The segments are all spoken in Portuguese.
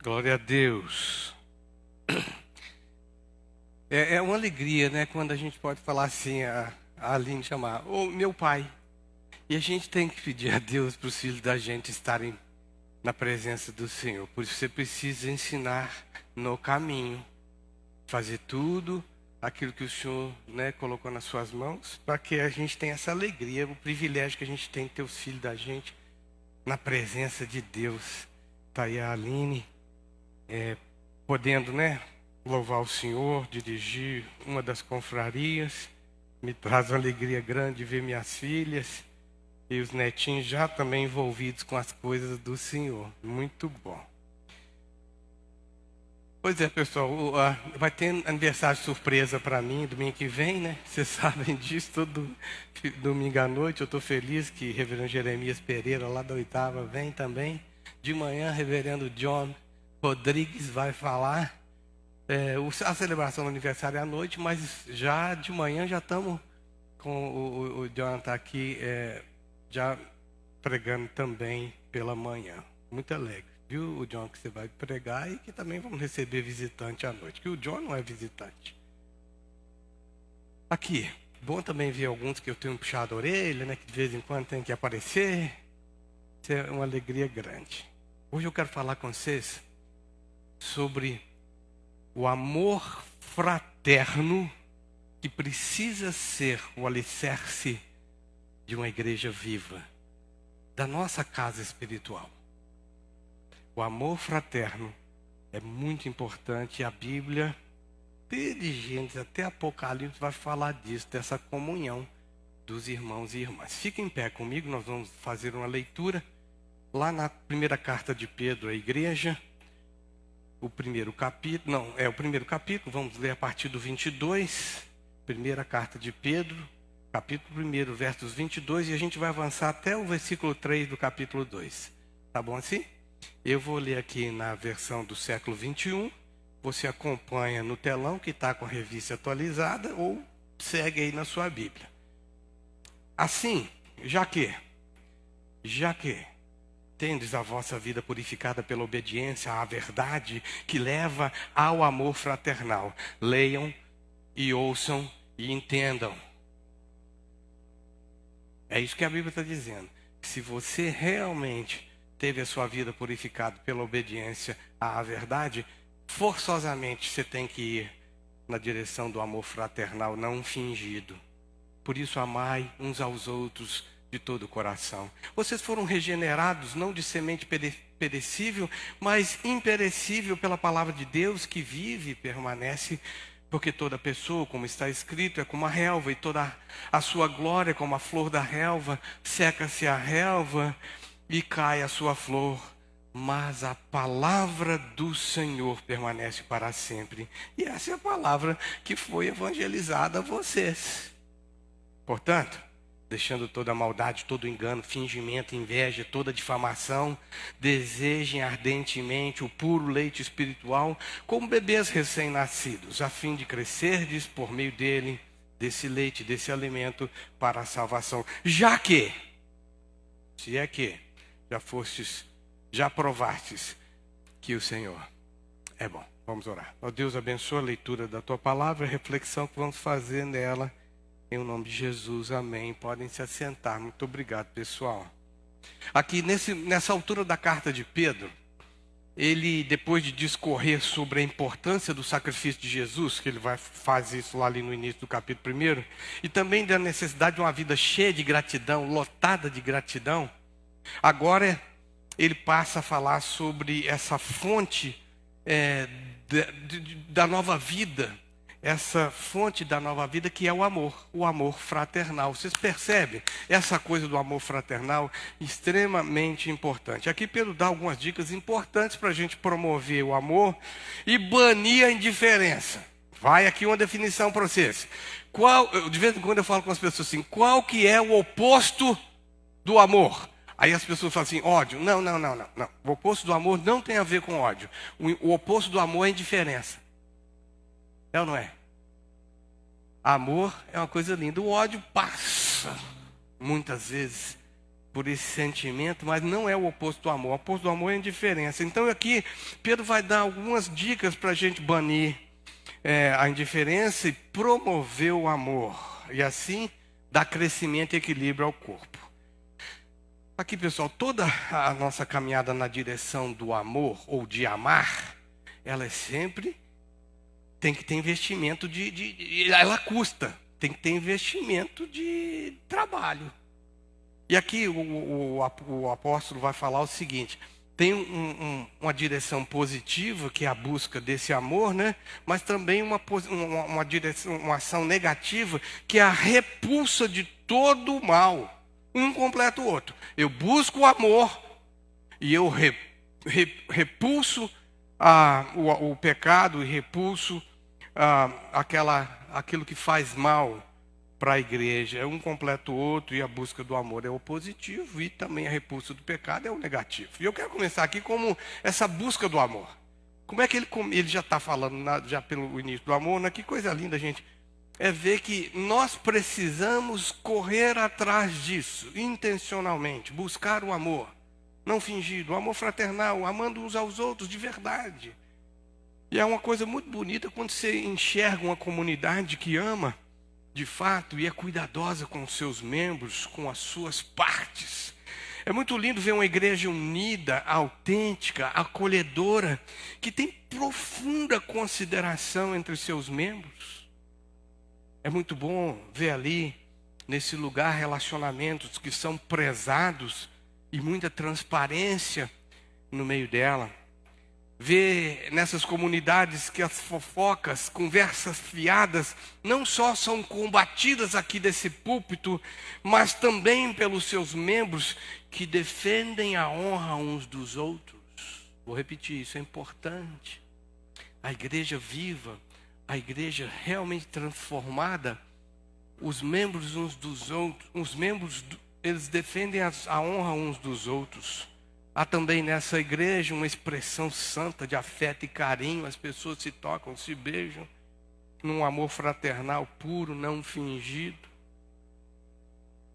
Glória a Deus. É uma alegria, né? Quando a gente pode falar assim, a Aline chamar, ô meu pai. E a gente tem que pedir a Deus para os filhos da gente estarem na presença do Senhor. Por isso você precisa ensinar no caminho, fazer tudo aquilo que o Senhor, né, colocou nas suas mãos, para que a gente tenha essa alegria, o privilégio que a gente tem de ter os filhos da gente na presença de Deus. Está aí a Aline, podendo, né, louvar o Senhor, dirigir uma das confrarias. Me traz uma alegria grande ver minhas filhas e os netinhos já também envolvidos com as coisas do Senhor. Muito bom. Pois é, pessoal, vai ter aniversário surpresa para mim domingo que vem, né? Vocês sabem disso, todo domingo à noite. Eu estou feliz que reverendo Jeremias Pereira, lá da oitava, vem também. De manhã, reverendo John Rodrigues vai falar. A celebração do aniversário é à noite, mas já de manhã já estamos com o John está aqui já pregando também pela manhã. Muito alegre, viu, o John, que você vai pregar e que também vamos receber visitante à noite, que o John não é visitante. Aqui, bom também ver alguns que eu tenho puxado a orelha, né, que de vez em quando tem que aparecer. Isso é uma alegria grande. Hoje eu quero falar com vocês sobre o amor fraterno que precisa ser o alicerce de uma igreja viva, da nossa casa espiritual. O amor fraterno é muito importante e a Bíblia, desde Gênesis até Apocalipse, vai falar disso, dessa comunhão dos irmãos e irmãs. Fiquem em pé comigo, nós vamos fazer uma leitura lá na primeira carta de Pedro à igreja. O primeiro capítulo, vamos ler a partir do 22, primeira carta de Pedro, capítulo 1, versos 22, e a gente vai avançar até o versículo 3 do capítulo 2. Tá bom assim? Eu vou ler aqui na versão do século 21, você acompanha no telão que está com a revista atualizada ou segue aí na sua Bíblia. Assim, já que tendes a vossa vida purificada pela obediência à verdade que leva ao amor fraternal. Leiam e ouçam e entendam. É isso que a Bíblia está dizendo. Se você realmente teve a sua vida purificada pela obediência à verdade, forçosamente você tem que ir na direção do amor fraternal, não fingido. Por isso, amai uns aos outros de todo o coração. Vocês foram regenerados não de semente perecível, mas imperecível pela palavra de Deus que vive e permanece, porque toda pessoa, como está escrito, é como a relva, e toda a sua glória como a flor da relva, seca-se a relva e cai a sua flor, mas a palavra do Senhor permanece para sempre. E essa é a palavra que foi evangelizada a vocês. Portanto, deixando toda a maldade, todo engano, fingimento, inveja, toda difamação, desejem ardentemente o puro leite espiritual, como bebês recém-nascidos, a fim de crescerdes por meio dele, desse leite, desse alimento, para a salvação. Já que, se é que já provastes que o Senhor é bom. Vamos orar. Ó Deus, abençoa a leitura da tua palavra, a reflexão que vamos fazer nela. Em nome de Jesus, amém. Podem se assentar. Muito obrigado, pessoal. Aqui, nessa altura da carta de Pedro, ele, depois de discorrer sobre a importância do sacrifício de Jesus, que ele vai fazer isso lá ali no início do capítulo 1, e também da necessidade de uma vida cheia de gratidão, lotada de gratidão, agora ele passa a falar sobre essa fonte da nova vida, essa fonte da nova vida que é o amor fraternal. Vocês percebem essa coisa do amor fraternal extremamente importante. Aqui Pedro dá algumas dicas importantes para a gente promover o amor e banir a indiferença. Vai aqui uma definição para vocês. De vez em quando eu falo com as pessoas assim, qual que é o oposto do amor? Aí as pessoas falam assim, ódio. Não. O oposto do amor não tem a ver com ódio. O oposto do amor é indiferença. É ou não é? Amor é uma coisa linda. O ódio passa, muitas vezes, por esse sentimento, mas não é o oposto do amor. O oposto do amor é a indiferença. Então aqui, Pedro vai dar algumas dicas para a gente banir a indiferença e promover o amor. E assim, dar crescimento e equilíbrio ao corpo. Aqui, pessoal, toda a nossa caminhada na direção do amor, ou de amar, ela sempre tem que ter investimento ela custa. Tem que ter investimento de trabalho. E aqui o apóstolo vai falar o seguinte: tem uma direção positiva, que é a busca desse amor, né? Mas também uma direção, uma ação negativa, que é a repulsa de todo o mal. Um completa o outro. Eu busco o amor e eu repulso o pecado e repulso aquilo que faz mal para a igreja. Um completa o outro, e a busca do amor é o positivo, e também a repulsa do pecado é o negativo. E eu quero começar aqui como essa busca do amor. Como é que ele já está falando já pelo início do amor, né? Que coisa linda, gente. É ver que nós precisamos correr atrás disso, intencionalmente, buscar o amor, não fingido, o amor fraternal, amando uns aos outros de verdade. E é uma coisa muito bonita quando você enxerga uma comunidade que ama de fato e é cuidadosa com os seus membros, com as suas partes. É muito lindo ver uma igreja unida, autêntica, acolhedora, que tem profunda consideração entre os seus membros. É muito bom ver ali, nesse lugar, relacionamentos que são prezados e muita transparência no meio dela. Ver nessas comunidades que as fofocas, conversas fiadas, não só são combatidas aqui desse púlpito, mas também pelos seus membros que defendem a honra uns dos outros. Vou repetir, isso é importante. A igreja viva, a igreja realmente transformada, os membros uns dos outros, eles defendem a honra uns dos outros. Há também nessa igreja uma expressão santa de afeto e carinho. As pessoas se tocam, se beijam, num amor fraternal puro, não fingido.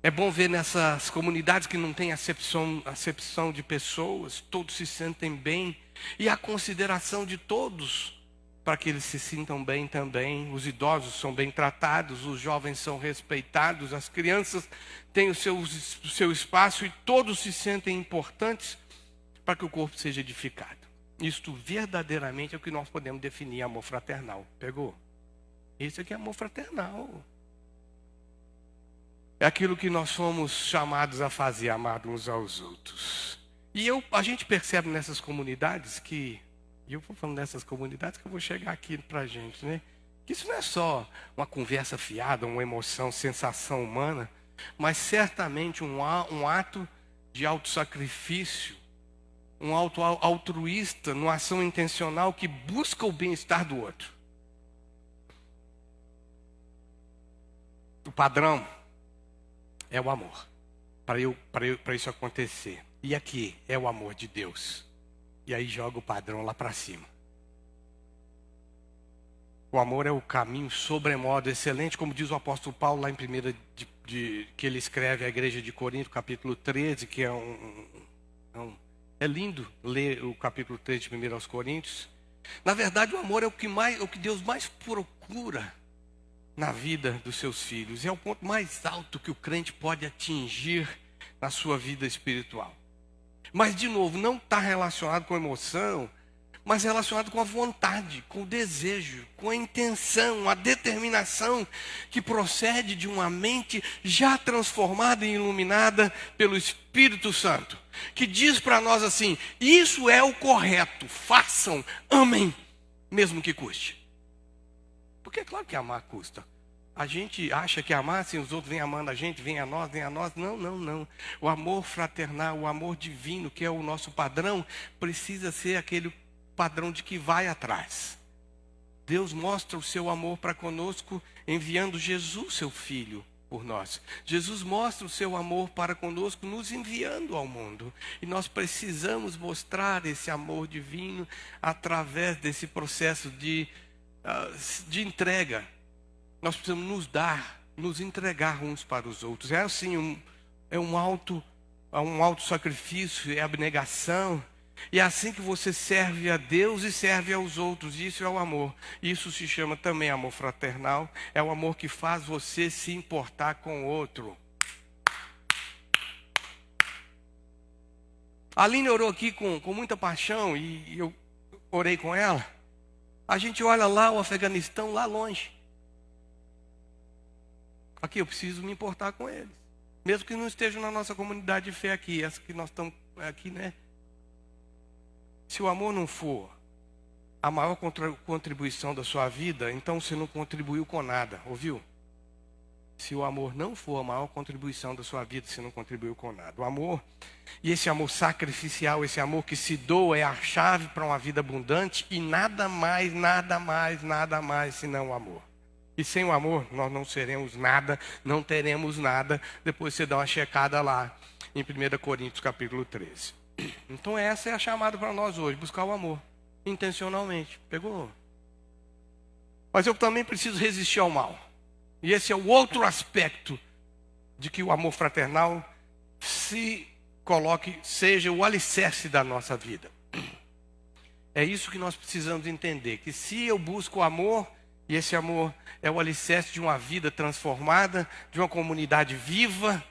É bom ver nessas comunidades que não tem acepção de pessoas, todos se sentem bem, e a consideração de todos, para que eles se sintam bem também. Os idosos são bem tratados, os jovens são respeitados, as crianças têm o seu espaço, e todos se sentem importantes, para que o corpo seja edificado. Isto verdadeiramente é o que nós podemos definir amor fraternal. Pegou? Isso aqui é amor fraternal. É aquilo que nós somos chamados a fazer, amar uns aos outros. E a gente percebe nessas comunidades que, e eu vou falando dessas comunidades que eu vou chegar aqui para a gente, né? Que isso não é só uma conversa fiada, uma emoção, sensação humana, mas certamente um ato de autossacrifício, um auto altruísta, numa ação intencional que busca o bem-estar do outro. O padrão é o amor, para isso acontecer. E aqui é o amor de Deus. E aí joga o padrão lá para cima. O amor é o caminho sobremodo excelente, como diz o apóstolo Paulo lá em 1 que ele escreve à igreja de Corinto, capítulo 13, que é lindo ler o capítulo 3 de 1 aos Coríntios. Na verdade, o amor é o que Deus mais procura na vida dos seus filhos. É o ponto mais alto que o crente pode atingir na sua vida espiritual. Mas, de novo, não está relacionado com emoção, mas relacionado com a vontade, com o desejo, com a intenção, a determinação que procede de uma mente já transformada e iluminada pelo Espírito Santo, que diz para nós assim: isso é o correto, façam, amem, mesmo que custe. Porque é claro que amar custa. A gente acha que amar, assim, os outros vêm amando a gente, vem a nós. Não, não, não. O amor fraternal, o amor divino, que é o nosso padrão, precisa ser aquele padrão de que vai atrás. Deus mostra o seu amor para conosco enviando Jesus, seu Filho, por nós. Jesus mostra o seu amor para conosco nos enviando ao mundo. E nós precisamos mostrar esse amor divino através desse processo de entrega. Nós precisamos nos entregar uns para os outros. É assim, é um é um autossacrifício, é abnegação. E é assim que você serve a Deus e serve aos outros. Isso é o amor. Isso se chama também amor fraternal. É o amor que faz você se importar com o outro. A Aline orou aqui com muita paixão e eu orei com ela. A gente olha lá o Afeganistão, lá longe. Aqui eu preciso me importar com eles. Mesmo que não estejam na nossa comunidade de fé aqui, essa que nós estamos aqui, né? Se o amor não for a maior contribuição da sua vida, então você não contribuiu com nada, ouviu? Se o amor não for a maior contribuição da sua vida, você não contribuiu com nada. O amor, e esse amor sacrificial, esse amor que se doa, é a chave para uma vida abundante e nada mais senão o amor. E sem o amor, nós não seremos nada, não teremos nada. Depois você dá uma checada lá em 1 Coríntios capítulo 13. Então essa é a chamada para nós hoje, buscar o amor, intencionalmente. Pegou? Mas eu também preciso resistir ao mal. E esse é o outro aspecto de que o amor fraternal se coloque, seja o alicerce da nossa vida. É isso que nós precisamos entender, que se eu busco o amor, e esse amor é o alicerce de uma vida transformada, de uma comunidade viva,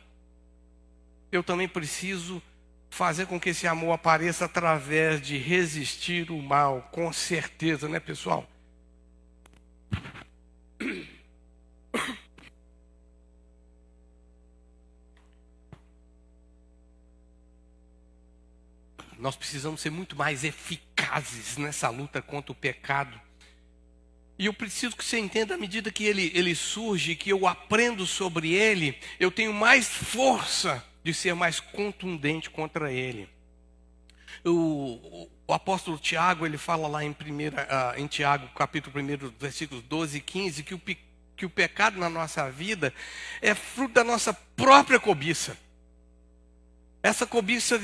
eu também preciso fazer com que esse amor apareça através de resistir o mal, com certeza, né, pessoal? Nós precisamos ser muito mais eficazes nessa luta contra o pecado. E eu preciso que você entenda, à medida que ele surge, que eu aprendo sobre ele, eu tenho mais força de ser mais contundente contra ele. O apóstolo Tiago, ele fala lá em Tiago, capítulo 1, versículos 12 e 15, que o pecado na nossa vida é fruto da nossa própria cobiça. Essa cobiça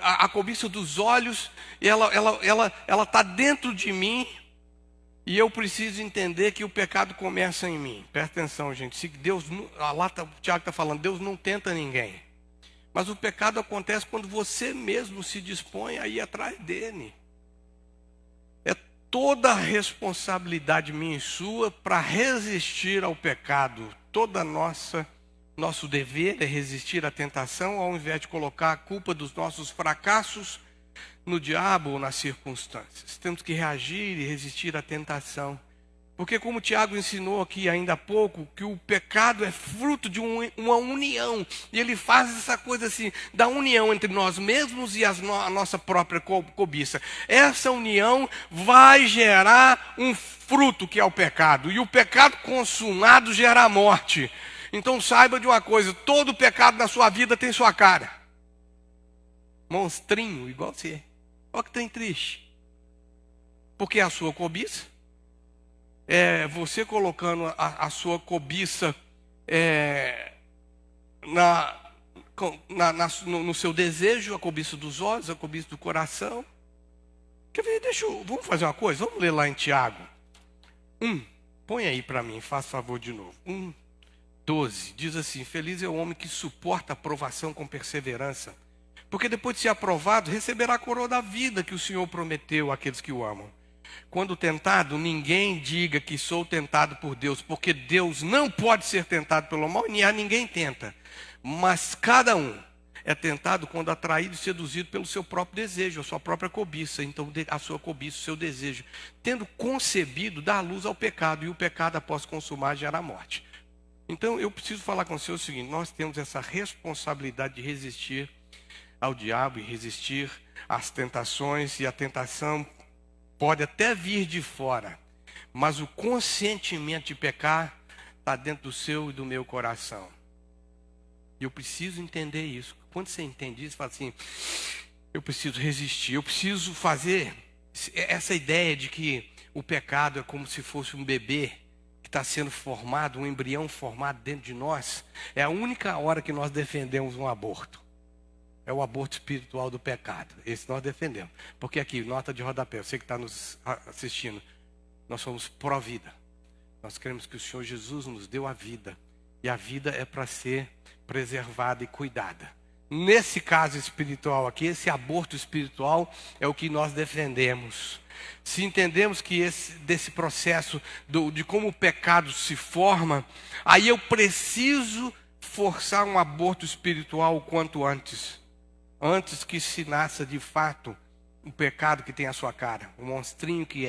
a cobiça dos olhos, ela está dentro de mim. E eu preciso entender que o pecado começa em mim. Presta atenção, gente. Se Deus, lá o Tiago está falando, Deus não tenta ninguém. Mas o pecado acontece quando você mesmo se dispõe a ir atrás dele. É toda a responsabilidade minha e sua para resistir ao pecado. Nosso dever é resistir à tentação, ao invés de colocar a culpa dos nossos fracassos no diabo ou nas circunstâncias. Temos que reagir e resistir à tentação. Porque como o Tiago ensinou aqui ainda há pouco, que o pecado é fruto de uma união. E ele faz essa coisa assim, da união entre nós mesmos e a nossa própria cobiça. Essa união vai gerar um fruto que é o pecado. E o pecado consumado gera a morte. Então saiba de uma coisa, todo pecado na sua vida tem sua cara. Monstrinho, igual você. Olha que tem triste. Porque a sua cobiça, você colocando a sua cobiça no seu desejo, a cobiça dos olhos, a cobiça do coração. Quer ver? Vamos fazer uma coisa? Vamos ler lá em Tiago 1. Põe aí para mim, faz favor de novo. 1:12. Diz assim: feliz é o homem que suporta a provação com perseverança, porque depois de ser aprovado, receberá a coroa da vida que o Senhor prometeu àqueles que o amam. Quando tentado, ninguém diga que sou tentado por Deus, porque Deus não pode ser tentado pelo mal, nem a ninguém tenta. Mas cada um é tentado quando atraído e seduzido pelo seu próprio desejo, a sua própria cobiça. Então, a sua cobiça, o seu desejo, tendo concebido, dá luz ao pecado, e o pecado, após consumar, gera a morte. Então, eu preciso falar com você o seguinte: nós temos essa responsabilidade de resistir ao diabo e resistir às tentações, e a tentação pode até vir de fora, mas o consentimento de pecar está dentro do seu e do meu coração. E eu preciso entender isso. Quando você entende isso, fala assim: eu preciso resistir, eu preciso fazer essa ideia de que o pecado é como se fosse um bebê que está sendo formado, um embrião formado dentro de nós. É a única hora que nós defendemos um aborto. É o aborto espiritual do pecado. Esse nós defendemos. Porque aqui, nota de rodapé, você que está nos assistindo, nós somos pró-vida. Nós queremos que o Senhor Jesus nos deu a vida. E a vida é para preservada e cuidada. Nesse caso espiritual aqui, esse aborto espiritual é o que nós defendemos. Se entendemos que desse processo de como o pecado se forma, aí eu preciso forçar um aborto espiritual o quanto antes. Antes que se nasça de fato o pecado que tem a sua cara, o monstrinho que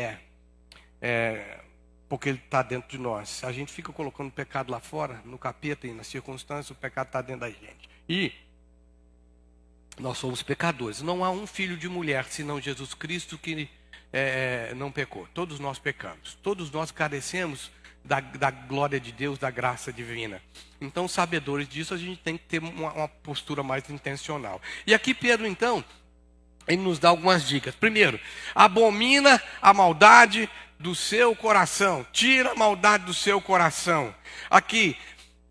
porque ele está dentro de nós. A gente fica colocando o pecado lá fora, no capeta e nas circunstâncias, o pecado está dentro da gente. E nós somos pecadores. Não há um filho de mulher, senão Jesus Cristo, que não pecou. Todos nós pecamos. Todos nós carecemos da glória de Deus, da graça divina. Então, sabedores disso, a gente tem que ter uma postura mais intencional. E aqui Pedro, então, ele nos dá algumas dicas. Primeiro, abomina a maldade do seu coração. Tira a maldade do seu coração. Aqui,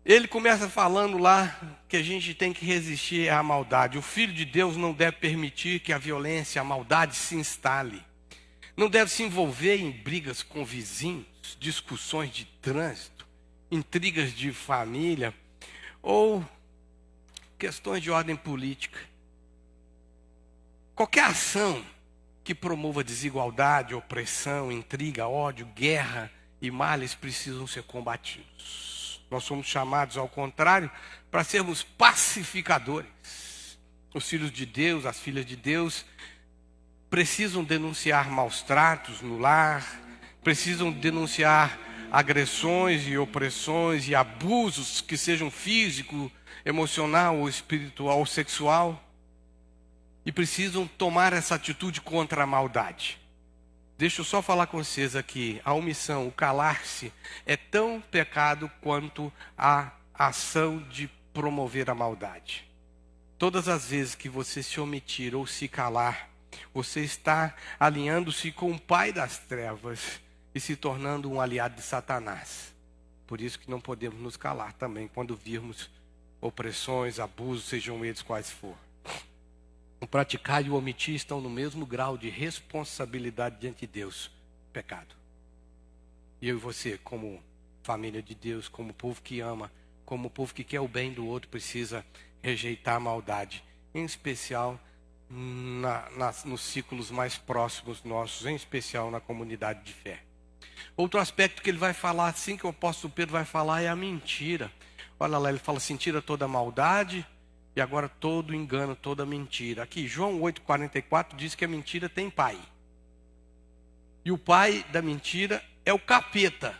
ele começa falando lá que a gente tem que resistir à maldade. O Filho de Deus não deve permitir que a violência, a maldade se instale. Não deve se envolver em brigas com vizinhos, discussões de trânsito, intrigas de família ou questões de ordem política. Qualquer ação que promova desigualdade, opressão, intriga, ódio, guerra e males precisam ser combatidos. Nós somos chamados, ao contrário, para sermos pacificadores. Os filhos de Deus, as filhas de Deus, precisam denunciar maus tratos no lar, precisam denunciar agressões e opressões e abusos que sejam físico, emocional ou espiritual ou sexual. E precisam tomar essa atitude contra a maldade. Deixa eu só falar com vocês aqui. A omissão, o calar-se, é tão pecado quanto a ação de promover a maldade. Todas as vezes que você se omitir ou se calar, você está alinhando-se com o pai das trevas e se tornando um aliado de Satanás. Por isso que não podemos nos calar também quando virmos opressões, abusos, sejam eles quais for. O praticar e o omitir estão no mesmo grau de responsabilidade diante de Deus. Pecado. E eu e você, como família de Deus, como povo que ama, como povo que quer o bem do outro, precisa rejeitar a maldade. Em especial nos ciclos mais próximos nossos, em especial na comunidade de fé. Outro aspecto que ele vai falar, assim que o apóstolo Pedro vai falar, é a mentira. Olha lá, ele fala assim, tira toda a maldade. E agora todo engano, toda mentira. Aqui, João 8,44 diz que a mentira tem pai. E o pai da mentira é o capeta.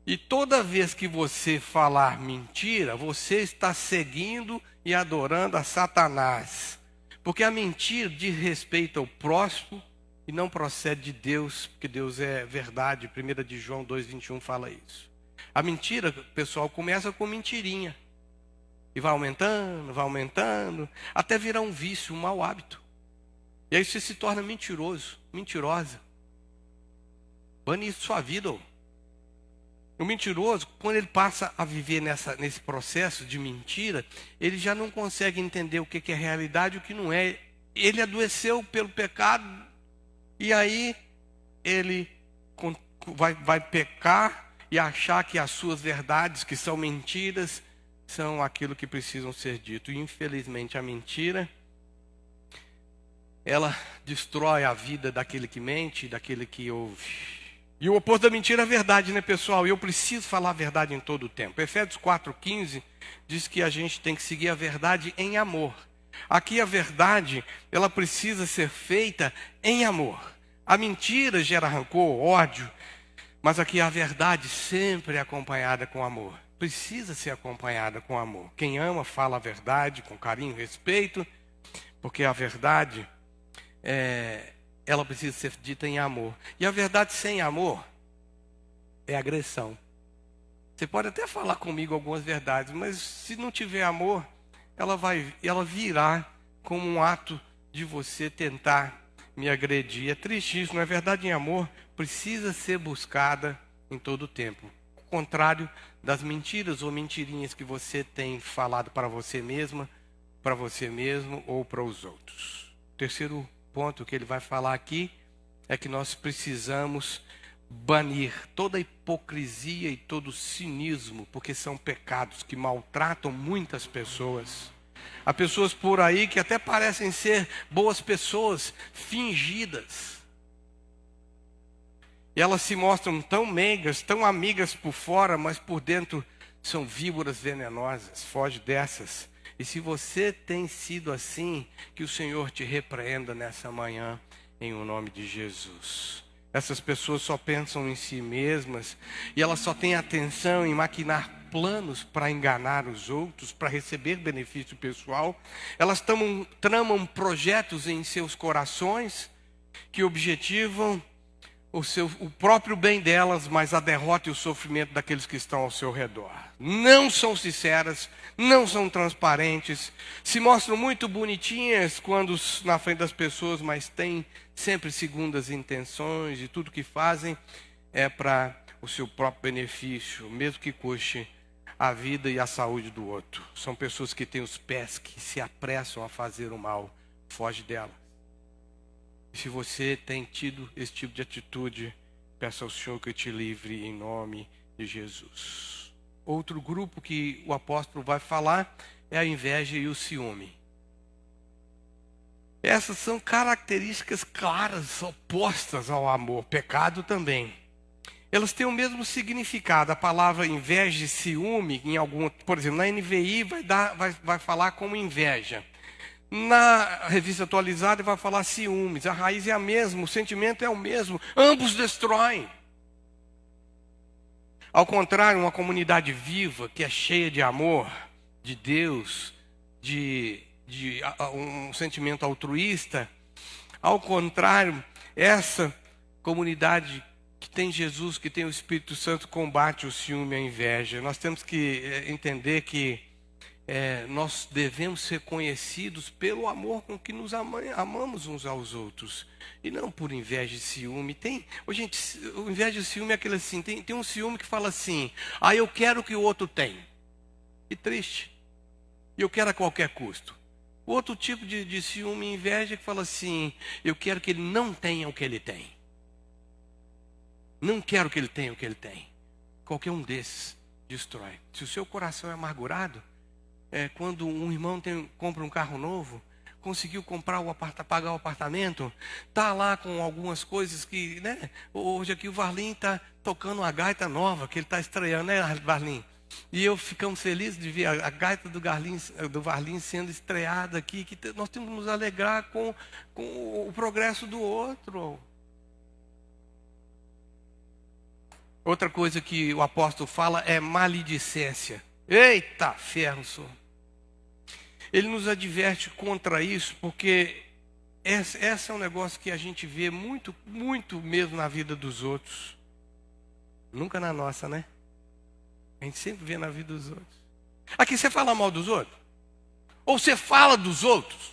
E toda vez que você falar mentira, você está seguindo e adorando a Satanás. Porque a mentira diz respeito ao próximo e não procede de Deus, porque Deus é verdade. 1 de João 2,21 fala isso. A mentira, pessoal, começa com mentirinha. E vai aumentando, até virar um vício, um mau hábito. E aí você se torna mentiroso, mentirosa. Bane isso sua vida. O mentiroso, quando ele passa a viver nesse processo de mentira, ele já não consegue entender o que é realidade e o que não é. Ele adoeceu pelo pecado, e aí ele vai pecar e achar que as suas verdades, que são mentiras, são aquilo que precisam ser dito. E infelizmente a mentira, ela destrói a vida daquele que mente e daquele que ouve. E o oposto da mentira é a verdade, né, pessoal? E eu preciso falar a verdade em todo o tempo. Efésios 4,15 diz que a gente tem que seguir a verdade em amor. Aqui a verdade, ela precisa ser feita em amor. A mentira gera rancor, ódio, mas aqui a verdade sempre é acompanhada com amor. Precisa ser acompanhada com amor. Quem ama fala a verdade com carinho e respeito, porque a verdade, ela precisa ser dita em amor. E a verdade sem amor é agressão. Você pode até falar comigo algumas verdades, mas se não tiver amor, ela virá como um ato de você tentar me agredir. É triste isso, não é? Verdade em amor precisa ser buscada em todo o tempo. Ao contrário das mentiras ou mentirinhas que você tem falado para você mesma, para você mesmo ou para os outros. O terceiro ponto que ele vai falar aqui é que nós precisamos banir toda a hipocrisia e todo o cinismo, porque são pecados que maltratam muitas pessoas. Há pessoas por aí que até parecem ser boas pessoas, fingidas. E elas se mostram tão meigas, tão amigas por fora, mas por dentro são víboras venenosas. Foge dessas. E se você tem sido assim, que o Senhor te repreenda nessa manhã, em o nome de Jesus. Essas pessoas só pensam em si mesmas, e elas só têm atenção em maquinar planos para enganar os outros, para receber benefício pessoal. Elas tramam projetos em seus corações, que objetivam o próprio bem delas, mas a derrota e o sofrimento daqueles que estão ao seu redor. Não são sinceras, não são transparentes, se mostram muito bonitinhas quando na frente das pessoas, mas têm sempre segundas intenções, e tudo que fazem é para o seu próprio benefício, mesmo que custe a vida e a saúde do outro. São pessoas que têm os pés que se apressam a fazer o mal. Foge delas. Se você tem tido esse tipo de atitude, peça ao Senhor que te livre em nome de Jesus. Outro grupo que o apóstolo vai falar é a inveja e o ciúme. Essas são características claras, opostas ao amor. Pecado também. Elas têm o mesmo significado. A palavra inveja e ciúme, por exemplo, na NVI vai falar como inveja. Na revista atualizada vai falar ciúmes. A raiz é a mesma, o sentimento é o mesmo. Ambos destroem. Ao contrário, uma comunidade viva, que é cheia de amor, de Deus, de um sentimento altruísta. Ao contrário, essa comunidade que tem Jesus, que tem o Espírito Santo, combate o ciúme e a inveja. Nós temos que entender que nós devemos ser conhecidos pelo amor com que nos amamos uns aos outros, e não por inveja e ciúme. Gente, o inveja e ciúme é aquele assim, tem um ciúme que fala assim: eu quero o que o outro tem, e triste, e eu quero a qualquer custo. O outro tipo de ciúme e inveja que fala assim: eu quero que ele não tenha o que ele tem, não quero que ele tenha o que ele tem. Qualquer um desses destrói. Se o seu coração é amargurado, quando um irmão compra um carro novo, conseguiu pagar o apartamento, está lá com algumas coisas que, né? Hoje aqui o Varlim está tocando uma gaita nova, que ele está estreando, né, Varlim? E eu ficamos felizes de ver a gaita do Varlim sendo estreada aqui, que nós temos que nos alegrar com o progresso do outro. Outra coisa que o apóstolo fala é maledicência. Eita, ferro, senhor. Ele nos adverte contra isso, porque esse é um negócio que a gente vê muito, muito mesmo na vida dos outros. Nunca na nossa, né? A gente sempre vê na vida dos outros. Aqui você fala mal dos outros? Ou você fala dos outros?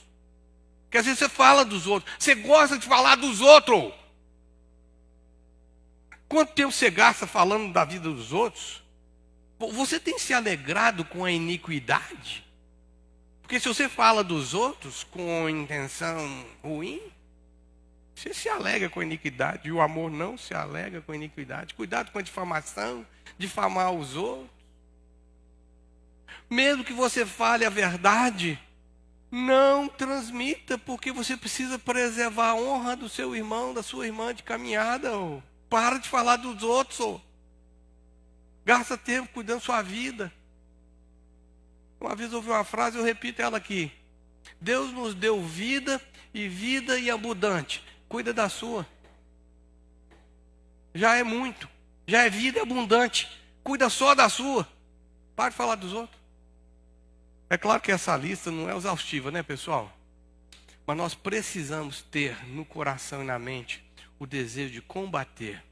Porque às vezes você fala dos outros. Você gosta de falar dos outros. Quanto tempo você gasta falando da vida dos outros? Você tem se alegrado com a iniquidade? Porque se você fala dos outros com intenção ruim, você se alegra com a iniquidade. E o amor não se alegra com a iniquidade. Cuidado com a difamação, difamar os outros. Mesmo que você fale a verdade, não transmita, porque você precisa preservar a honra do seu irmão, da sua irmã de caminhada. Para de falar dos outros. Gasta tempo cuidando da sua vida. Uma vez eu ouvi uma frase, eu repito ela aqui: Deus nos deu vida e abundante. Cuida da sua. Já é muito. Já é vida abundante. Cuida só da sua. Para de falar dos outros. É claro que essa lista não é exaustiva, né, pessoal? Mas nós precisamos ter no coração e na mente o desejo de combater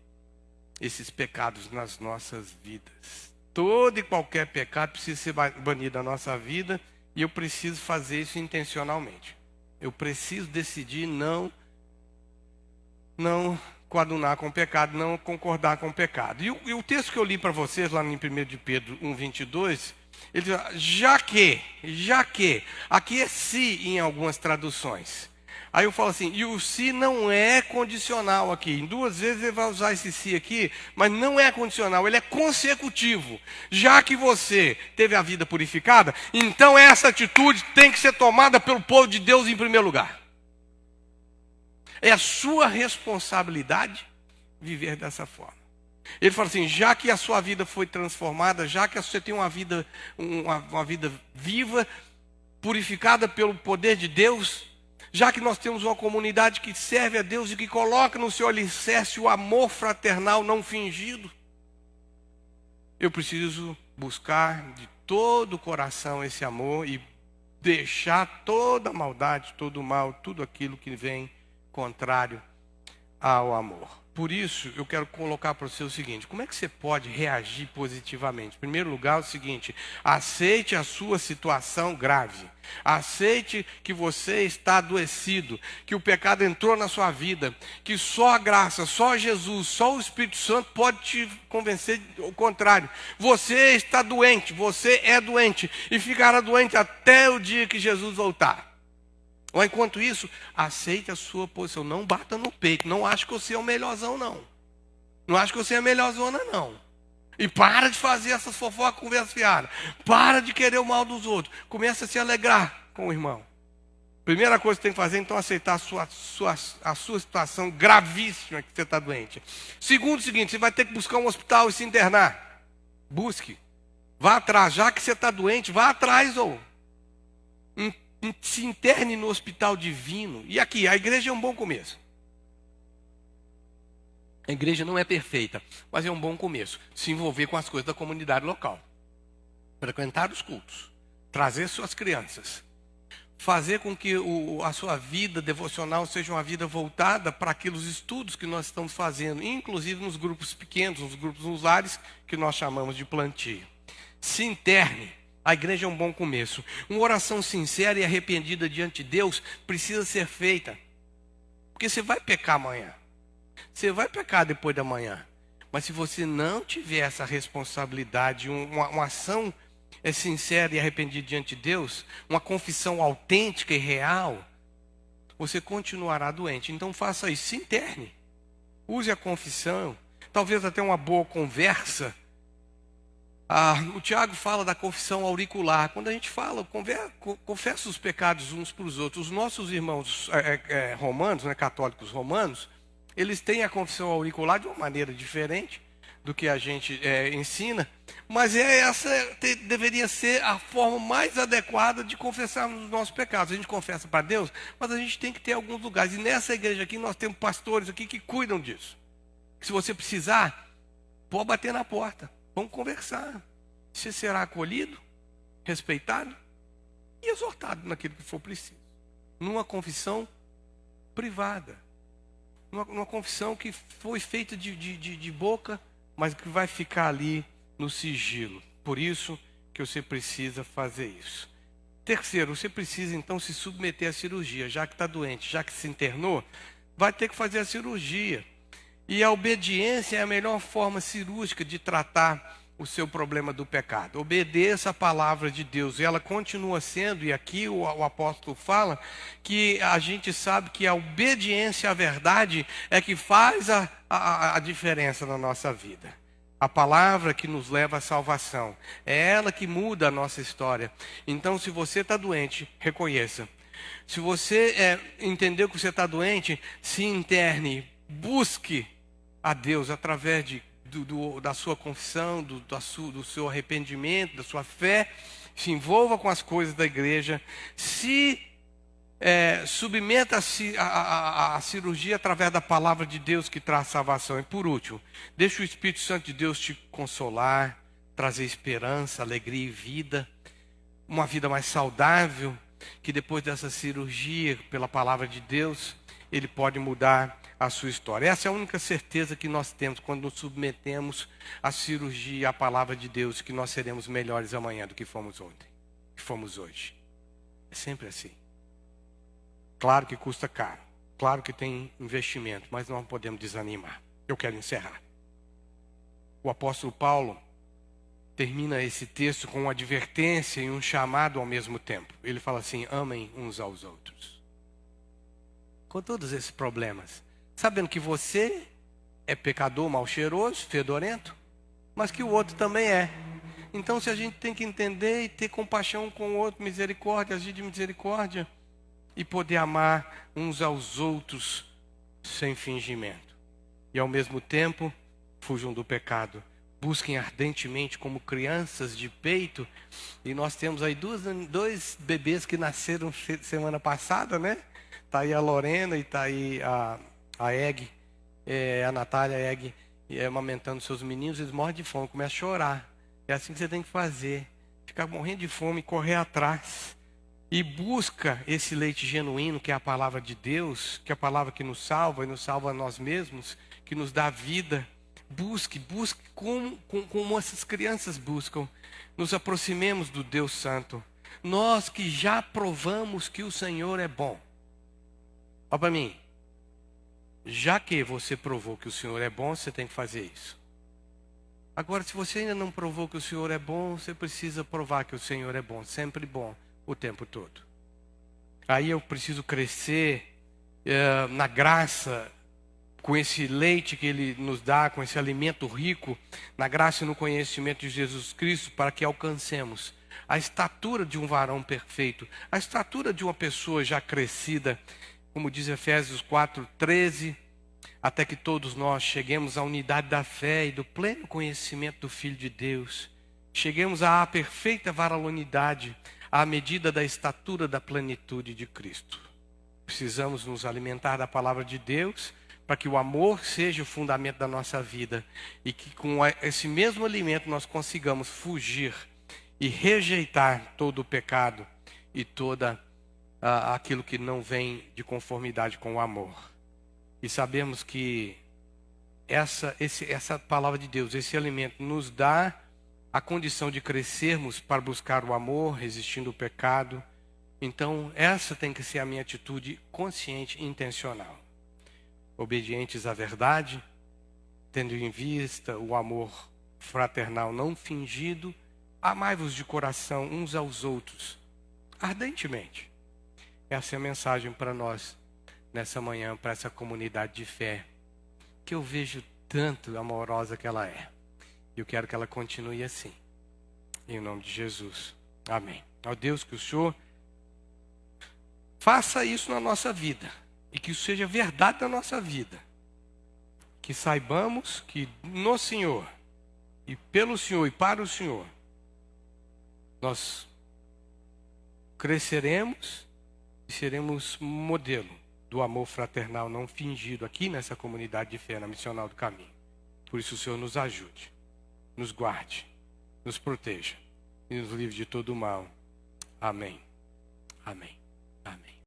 esses pecados nas nossas vidas. Todo e qualquer pecado precisa ser banido da nossa vida, e eu preciso fazer isso intencionalmente. Eu preciso decidir não coadunar com o pecado, não concordar com o pecado. E o texto que eu li para vocês lá em 1 de Pedro 1:22, ele diz: já que, aqui é se em algumas traduções. Aí eu falo assim, e o se não é condicional aqui. Em 2 vezes ele vai usar esse se aqui, mas não é condicional, ele é consecutivo. Já que você teve a vida purificada, então essa atitude tem que ser tomada pelo povo de Deus em primeiro lugar. É a sua responsabilidade viver dessa forma. Ele fala assim, já que a sua vida foi transformada, já que você tem uma vida viva, purificada pelo poder de Deus, já que nós temos uma comunidade que serve a Deus e que coloca no seu alicerce o amor fraternal não fingido, eu preciso buscar de todo o coração esse amor e deixar toda a maldade, todo o mal, tudo aquilo que vem contrário ao amor. Por isso, eu quero colocar para você o seguinte, como é que você pode reagir positivamente? Em primeiro lugar, é o seguinte, aceite a sua situação grave. Aceite que você está adoecido, que o pecado entrou na sua vida, que só a graça, só Jesus, só o Espírito Santo pode te convencer do contrário. Você está doente, você é doente e ficará doente até o dia que Jesus voltar. Ou enquanto isso, aceite a sua posição. Não bata no peito. Não ache que você é o melhorzão, não. Não ache que você é a melhorzona, não. E para de fazer essas fofocas, conversa fiada. Para de querer o mal dos outros. Começa a se alegrar com o irmão. Primeira coisa que você tem que fazer, então, é aceitar a sua situação gravíssima que você está doente. Segundo, o seguinte, você vai ter que buscar um hospital e se internar. Busque. Vá atrás. Já que você está doente, vá atrás, ou... se interne no hospital divino. E aqui, a igreja é um bom começo. A igreja não é perfeita, mas é um bom começo. Se envolver com as coisas da comunidade local. Frequentar os cultos. Trazer suas crianças. Fazer com que a sua vida devocional seja uma vida voltada para aqueles estudos que nós estamos fazendo. Inclusive nos grupos pequenos, nos grupos nos lares, que nós chamamos de plantio. Se interne. A igreja é um bom começo. Uma oração sincera e arrependida diante de Deus precisa ser feita. Porque você vai pecar amanhã. Você vai pecar depois da manhã. Mas se você não tiver essa responsabilidade, uma ação sincera e arrependida diante de Deus, uma confissão autêntica e real, você continuará doente. Então faça isso, se interne. Use a confissão. Talvez até uma boa conversa. O Tiago fala da confissão auricular. Quando a gente fala, confessa os pecados uns para os outros. Os nossos irmãos romanos, católicos romanos, eles têm a confissão auricular de uma maneira diferente do que a gente ensina. Mas essa deveria ser a forma mais adequada de confessarmos os nossos pecados. A gente confessa para Deus, mas a gente tem que ter alguns lugares. E nessa igreja aqui nós temos pastores aqui que cuidam disso. Se você precisar, pode bater na porta. Vamos conversar. Você será acolhido, respeitado e exortado naquilo que for preciso. Numa confissão privada. Numa confissão que foi feita de boca, mas que vai ficar ali no sigilo. Por isso que você precisa fazer isso. Terceiro, você precisa então se submeter à cirurgia. Já que está doente, já que se internou, vai ter que fazer a cirurgia. E a obediência é a melhor forma cirúrgica de tratar o seu problema do pecado. Obedeça a palavra de Deus. E ela continua sendo, e aqui o apóstolo fala, que a gente sabe que a obediência à verdade é que faz a diferença na nossa vida. A palavra que nos leva à salvação. É ela que muda a nossa história. Então, se você está doente, reconheça. Se você entendeu que você está doente, se interne, busque a Deus através da sua confissão, do seu arrependimento, da sua fé, se envolva com as coisas da igreja, se submeta a cirurgia através da palavra de Deus que traz salvação. E por último, deixe o Espírito Santo de Deus te consolar, trazer esperança, alegria e vida, uma vida mais saudável, que depois dessa cirurgia, pela palavra de Deus, ele pode mudar a sua história. Essa é a única certeza que nós temos quando nos submetemos à cirurgia, à palavra de Deus, que nós seremos melhores amanhã do que fomos ontem, que fomos hoje. É sempre assim. Claro que custa caro, claro que tem investimento, mas não podemos desanimar. Eu quero encerrar. O apóstolo Paulo termina esse texto com uma advertência e um chamado ao mesmo tempo. Ele fala assim: amem uns aos outros. com todos esses problemas, sabendo que você é pecador, mal cheiroso, fedorento, mas que o outro também é. Então, se a gente tem que entender e ter compaixão com o outro, misericórdia, agir de misericórdia e poder amar uns aos outros sem fingimento. E ao mesmo tempo, fujam do pecado. Busquem ardentemente como crianças de peito. E nós temos aí dois bebês que nasceram semana passada, né? Está aí a Lorena e está aí a Egg, a Natália Egg, amamentando seus meninos. Eles morrem de fome, começam a chorar. É assim que você tem que fazer. Ficar morrendo de fome e correr atrás. E busca esse leite genuíno, que é a palavra de Deus, que é a palavra que nos salva e nos salva a nós mesmos, que nos dá vida. Busque como essas crianças buscam. Nos aproximemos do Deus Santo. Nós que já provamos que o Senhor é bom. Olha para mim. Já que você provou que o Senhor é bom, você tem que fazer isso. Agora, se você ainda não provou que o Senhor é bom, você precisa provar que o Senhor é bom, sempre bom, o tempo todo. Aí eu preciso crescer na graça, com esse leite que Ele nos dá, com esse alimento rico, na graça e no conhecimento de Jesus Cristo, para que alcancemos a estatura de um varão perfeito, a estatura de uma pessoa já crescida, como diz Efésios 4:13, até que todos nós cheguemos à unidade da fé e do pleno conhecimento do Filho de Deus, cheguemos à perfeita varonilidade, à medida da estatura da plenitude de Cristo. Precisamos nos alimentar da palavra de Deus, para que o amor seja o fundamento da nossa vida e que com esse mesmo alimento nós consigamos fugir e rejeitar todo o pecado e toda aquilo que não vem de conformidade com o amor. E sabemos que essa palavra de Deus, esse alimento, nos dá a condição de crescermos para buscar o amor, resistindo ao pecado. Então, essa tem que ser a minha atitude consciente e intencional. Obedientes à verdade, tendo em vista o amor fraternal não fingido, amai-vos de coração uns aos outros, ardentemente. Essa é a mensagem para nós nessa manhã, para essa comunidade de fé, que eu vejo tanto amorosa que ela é. E eu quero que ela continue assim. Em nome de Jesus. Amém. Ó Deus, que o Senhor faça isso na nossa vida. E que isso seja verdade na nossa vida. Que saibamos que no Senhor, e pelo Senhor e para o Senhor, nós cresceremos e seremos modelo do amor fraternal não fingido aqui nessa comunidade de fé, na Missional do Caminho. Por isso o Senhor nos ajude, nos guarde, nos proteja e nos livre de todo o mal. Amém. Amém. Amém.